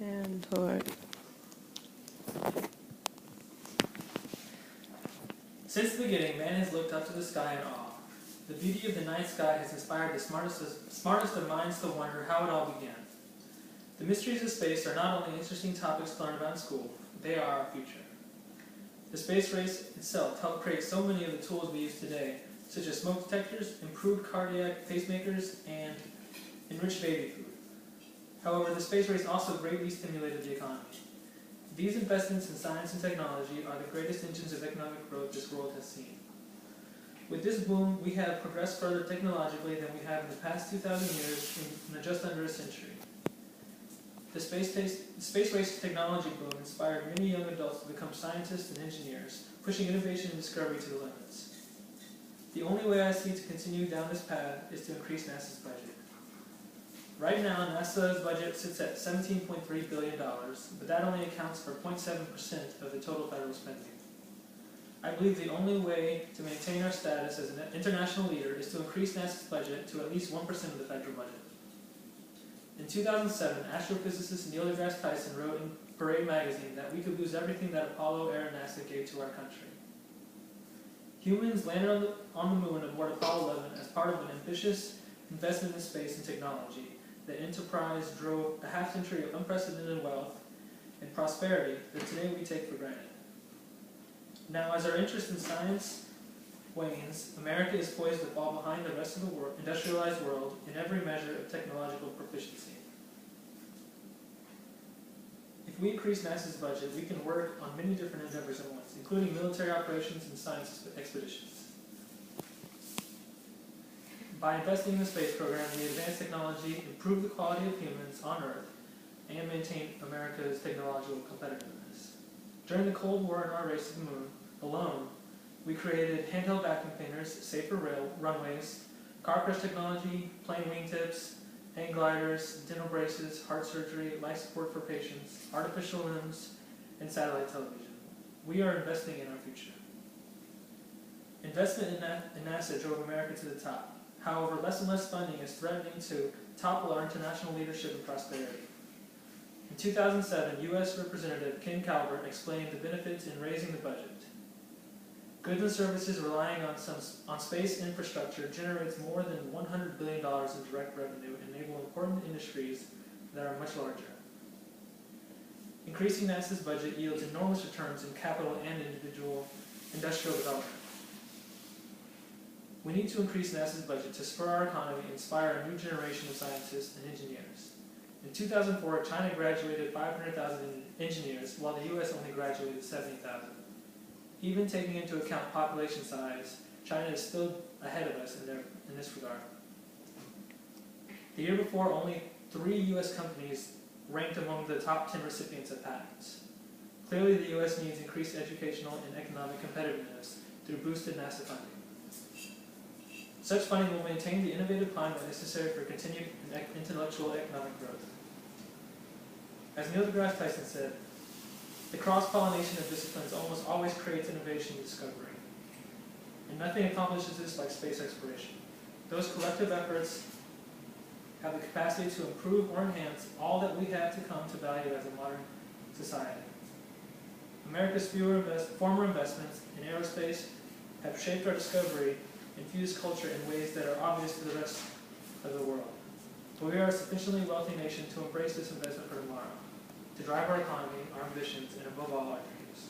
And Lord. Since the beginning, man has looked up to the sky in awe. The beauty of the night sky has inspired the smartest of minds to wonder how it all began. The mysteries of space are not only interesting topics to learn about in school, they are our future. The space race itself helped create so many of the tools we use today, such as smoke detectors, improved cardiac pacemakers, and enriched baby food. However, the space race also greatly stimulated the economy. These investments in science and technology are the greatest engines of economic growth this world has seen. With this boom, we have progressed further technologically than we have in the past 2,000 years in just under a century. The space race technology boom inspired many young adults to become scientists and engineers, pushing innovation and discovery to the limits. The only way I see to continue down this path is to increase NASA's budget. Right now, NASA's budget sits at $17.3 billion, but that only accounts for 0.7% of the total federal spending. I believe the only way to maintain our status as an international leader is to increase NASA's budget to at least 1% of the federal budget. In 2007, astrophysicist Neil deGrasse Tyson wrote in Parade magazine that we could lose everything that Apollo, Air, and NASA gave to our country. Humans landed on the moon aboard Apollo 11 as part of an ambitious investment in space and technology. The enterprise drove a half-century of unprecedented wealth and prosperity that today we take for granted. Now, as our interest in science wanes, America is poised to fall behind the rest of the industrialized world in every measure of technological proficiency. If we increase NASA's budget, we can work on many different endeavors at once, including military operations and science expeditions. By investing in the space program, we advance technology, improve the quality of humans on Earth, and maintain America's technological competitiveness. During the Cold War and our race to the moon alone, we created handheld vacuum cleaners, safer runways, car crash technology, plane wingtips, hang gliders, dental braces, heart surgery, life support for patients, artificial limbs, and satellite television. We are investing in our future. Investment in NASA drove America to the top. However, less and less funding is threatening to topple our international leadership and prosperity. In 2007, U.S. Representative Ken Calvert explained the benefits in raising the budget. Goods and services relying on space infrastructure generates more than $100 billion in direct revenue and enable important industries that are much larger. Increasing NASA's budget yields enormous returns in capital and industrial development. We need to increase NASA's budget to spur our economy and inspire a new generation of scientists and engineers. In 2004, China graduated 500,000 engineers, while the U.S. only graduated 70,000. Even taking into account population size, China is still ahead of us in this regard. The year before, only 3 U.S. companies ranked among the top 10 recipients of patents. Clearly, the U.S. needs increased educational and economic competitiveness through boosted NASA funding. Such funding will maintain the innovative climate necessary for continued intellectual economic growth. As Neil deGrasse Tyson said, the cross-pollination of disciplines almost always creates innovation and discovery. And nothing accomplishes this like space exploration. Those collective efforts have the capacity to improve or enhance all that we have to come to value as a modern society. America's former investments in aerospace have shaped our discovery and fused culture in ways that are obvious to the rest of the world. But we are a sufficiently wealthy nation to embrace this investment for tomorrow, to drive our economy, our ambitions, and above all, our dreams.